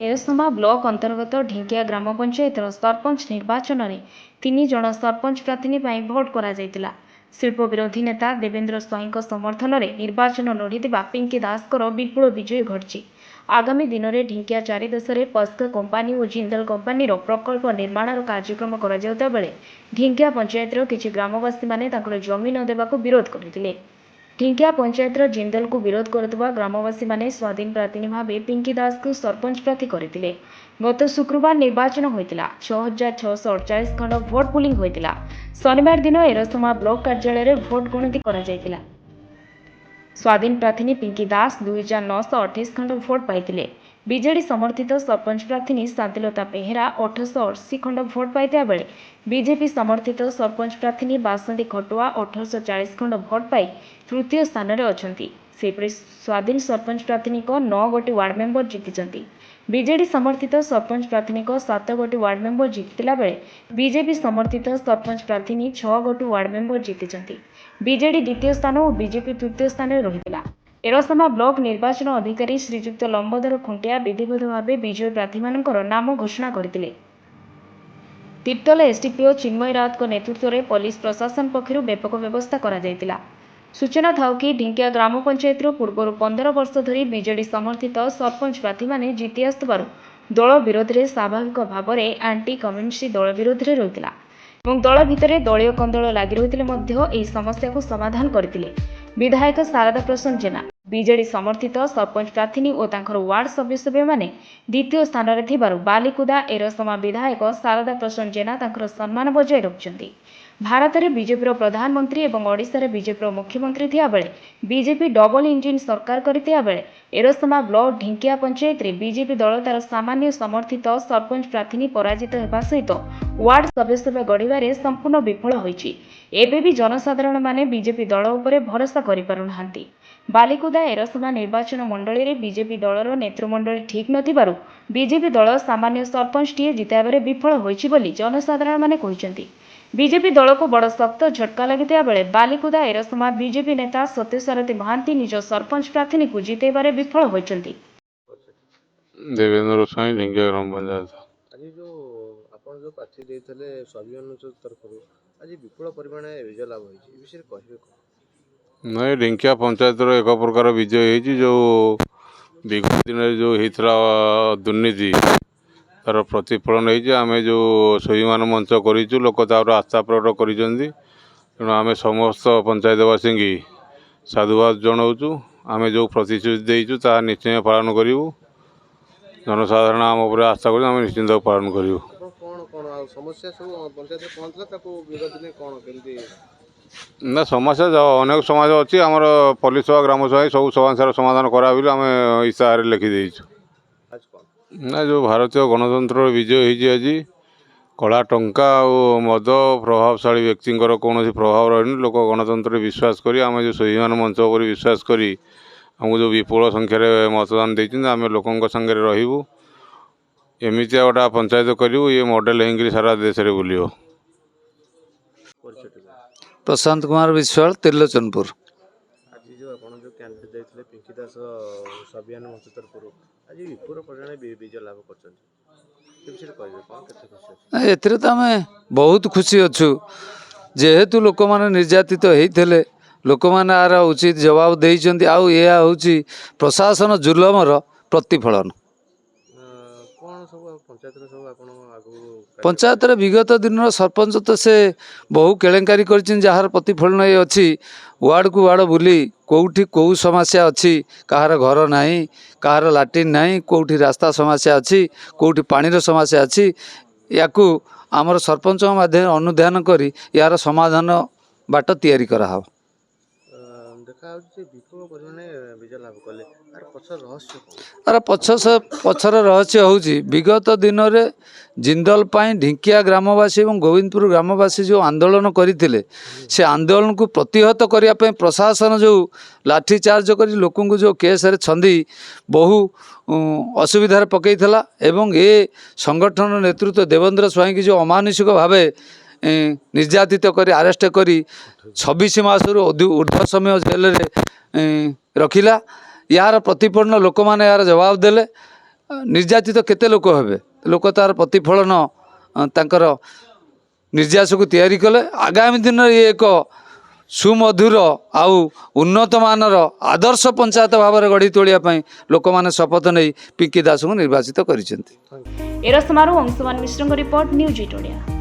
एरसमा block अंतर्गत ढिंकिया ग्राम पंचायत सरपंच निर्वाचन में 3 जन सरपंच प्रार्थी भोट कर शिल्प विरोधी नेता देवेंद्र स्वाईं समर्थन में निर्वाचन लड़ीदा पिंकी दास विपुल विजय घटी। आगामी दिन में ढिंकिया चारिदेश में पस्क कंपानी और जिंदल कंपानी प्रकल्प निर्माण कार्यक्रम करा बेले ढिंकिया पंचायत किसी ग्रामवासी मैंने जमी न देवाक विरोध करते। ढिंकिया पंचायत जिंदल को विरोध करुवा ग्रामवासी माने स्वाधीन प्रार्थी भाव पिंकी दास को सरपंच प्रार्थी करते। गत शुक्रवार निर्वाचन होता 6648 खंड भोट पोलिंग होता। शनिवार दिन एरसमा ब्लॉक कार्यालय में भोट गणति करा। स्वाधीन प्रार्थी पिंकी दास 2928 खंड भोट पाई। बीजेडी समर्थित सरपंच प्रार्थी शांतिलता बेहेरा 1880 खंड भोट पाई बेले बीजेपी समर्थित सरपंच प्रार्थी बासंती खटुआ 1840 खंड भोट पाई तृतीय स्थान में अच्छा। सेपरी स्वाधीन सरपंच प्रार्थी 9 गोटी वार्ड मेंबर जीति। बीजेडी समर्थित सरपंच प्रार्थी 7 गोटी वार्ड मेंबर जीतिला बेले बीजेपी समर्थित सरपंच प्रार्थी 6 गोटी वार्ड मेंबर जीति। बीजेडी द्वितीय स्थान और बीजेपी तृतीय स्थान में रही। एरसमा ब्लॉक निर्वाचन अधिकारी श्रीजुक्त लंबोदर खुंटिया विधिवत भाव विजय प्रार्थी नाम घोषणा करते। तिर्तल एसडीपीओ चिन्मय राउत नेतृत्व में पुलिस प्रशासन पक्षर व्यापक व्यवस्था करा। सूचना था कि ढिंकिया ग्राम पंचायत पूर्व 15 वर्ष धरी बीजेडी समर्थित सरपंच प्रार्थी माने जीति आसुथिबारु दल विरोध में स्वाभाविक भाव में आंटी कम्युनिस्ट दल विरोध में रही दल भितर दलीय कंदल लगी रही समस्या को समाधान करते। विधायक शारदा प्रसन्न जेना बीजेडी समर्थित सरपंच प्रार्थी और वार्ड सदस्य मैंने द्वितीय स्थान में बालिकुदा एरसमा विधायक शारदा प्रसन्न जेना सम्मान बजाय रखिंट। भारत में बीजेपी प्रधानमंत्री और ओडिशा बीजेपी मुख्यमंत्री थिया बेले बीजेपी डबल इंजिन सरकार करथिया बेले एरसमा ब्लॉक ढिंकिया पंचायत रे बीजेपी दल तार सामान्य समर्थित सरपंच प्रार्थी पराजित होगा सहित वार्ड सदस्य गढ़वे संपूर्ण विफल होइछि। एबे भी जनसाधारण माने बीजेपी दल उपरे भरोसा करि पारु नाहांती। बालिकुदा एरसमा निर्वाचन मंडली रे बीजेपी दलर नेतृमंडली ठीक नथिबारु बीजेपी दल सामान्य सरपंच टीए जिताबारे विफल होइछि बोली जनसाधारण माने कहिसेंती। बीजेपी दल को बड़ शक्त झटका लगिता बेले बालिकुदा एरसमा बीजेपी नेता सत्यसारथी महांती निज सरपंच प्रार्थी को जितेबारे विफल होइछंती। देवेंद्र स्वाई ढिंकिया ग्राम पंचायत आज जो आपण जो प्रार्थी देइथले सभी अनुसूचित तरफ आज विपुल परिमाण विजय लाभ होइछि विषय कहबे को नहीं ढिंकिया पंचायत एक प्रकार विजय होती जो विगत दिन जो होता दुर्नीति तार प्रतिफलन होमें जो स्वाभिमान मंच करूँ लोक तार आस्था प्रकट कर तेणु आम समस्त पंचायतवासी की साधुवाद जनाऊँ। आम जो प्रतिश्रुति देचु ता निश्चय पालन करूँ। जनसाधारण आम उपर आस्था कर निश्चिंत पालन करूँ। समस्या सब पंचायत पहुँचला विगत दिन कौन केमती ना समस्या अनेक समाज अच्छी आमर पुलिस सभा ग्राम सभा सब समस्या समाधान करा आम इश्ताहार लिखिदेचु। ना जो भारतीय गणतंत्र विजय होती आज कला टंका और मद प्रभावशाली व्यक्ति कौन प्रभाव रही लोक गणतंत्र विश्वास करी आम जो स्वाभिमान मंच पर विश्वास करी आमको जो विपुल संख्यार मतदान देते आम लोकों संगे रही एमती गोटा पंचायत करूँ ये मॉडल हो सारा देश में बुलियो। प्रशांत कुमार विश्वाल त्रिलोचनपुर। आज जो आपण जो कैंडिडेट देइथले पिंकी दास सबियान मंच तरफ आज विपुल परिमाण विजय लाभ करछन के विषय कहबे कोन केते खुशी एथिरे त आमे बहुत खुशी अच्छु जेहेतु लोक माने निर्यातित होइथले लोक माने आर उचित जवाब देइचंती आउ एया होची प्रशासन जुलमर प्रतिफलन। कौन सब पंचायत सब आपण आगु पंचायत विगत दिन सरपंच तो से बहु केलेंकारी जार प्रतिफलन ये अच्छी वार्ड को वार्ड बुली कौटी कौ समस्या अच्छी कहार घर नहीं कहार लाट्रिन नहीं कौटी रास्ता समस्या अच्छी कौटी पानीर समस्या अच्छी या आमर सरपंच माध्यम अनुध्यान करी यार समाधान बाट तैयारी करा देखा विपुल परिमाण विजय लाभ कले तार पछर रहस्य तार पछर रहस्य हूँ विगत दिन में जिंदल पाई ढिंकिया ग्रामवासी और गोविंदपुर ग्रामवासी जो आंदोलन करते से आंदोलन को प्रतिहत करने प्रशासन जो लाठीचार्ज कर लोक जो केस छंदी बहु असुविधार पकईला एवं ये संगठन नेतृत्व देवेंद्र स्वाई की जो अमानुषिक भाव निर्यातित कर आरेस्ट कर 26 मास ऊर्ध्व समय जेल रे रखिला यार प्रतिफलन लोक मैंने यार जवाब देले ନିର୍ଯାତିତ କେତେ ଲୋକ ହେବେ ଲୋକ ତାର ପ୍ରତିଫଳନ ତାଙ୍କର ନିର୍ଯାସକୁ ତିଆରି କଲେ ଆଗାମୀ ଦିନରେ ଇଏ ଏକ ସୁମଧୁର ଆଉ ଉନ୍ନତମାନର ଆଦର୍ଶ ପଞ୍ଚାୟତ ଭାବରେ ଗଢ଼ି ତୋଳିବା ପାଇଁ ଲୋକମାନେ ଶପଥ ନେଇ ପିଙ୍କି ଦାସଙ୍କୁ ନିର୍ବାଚିତ କରିଛନ୍ତି। ଏରସମାରୁ ଅଂଶୁମାନ ମିଶ୍ରଙ୍କ ରିପୋର୍ଟ ନ୍ୟୁଜ୍ 8 ଓଡ଼ିଆ।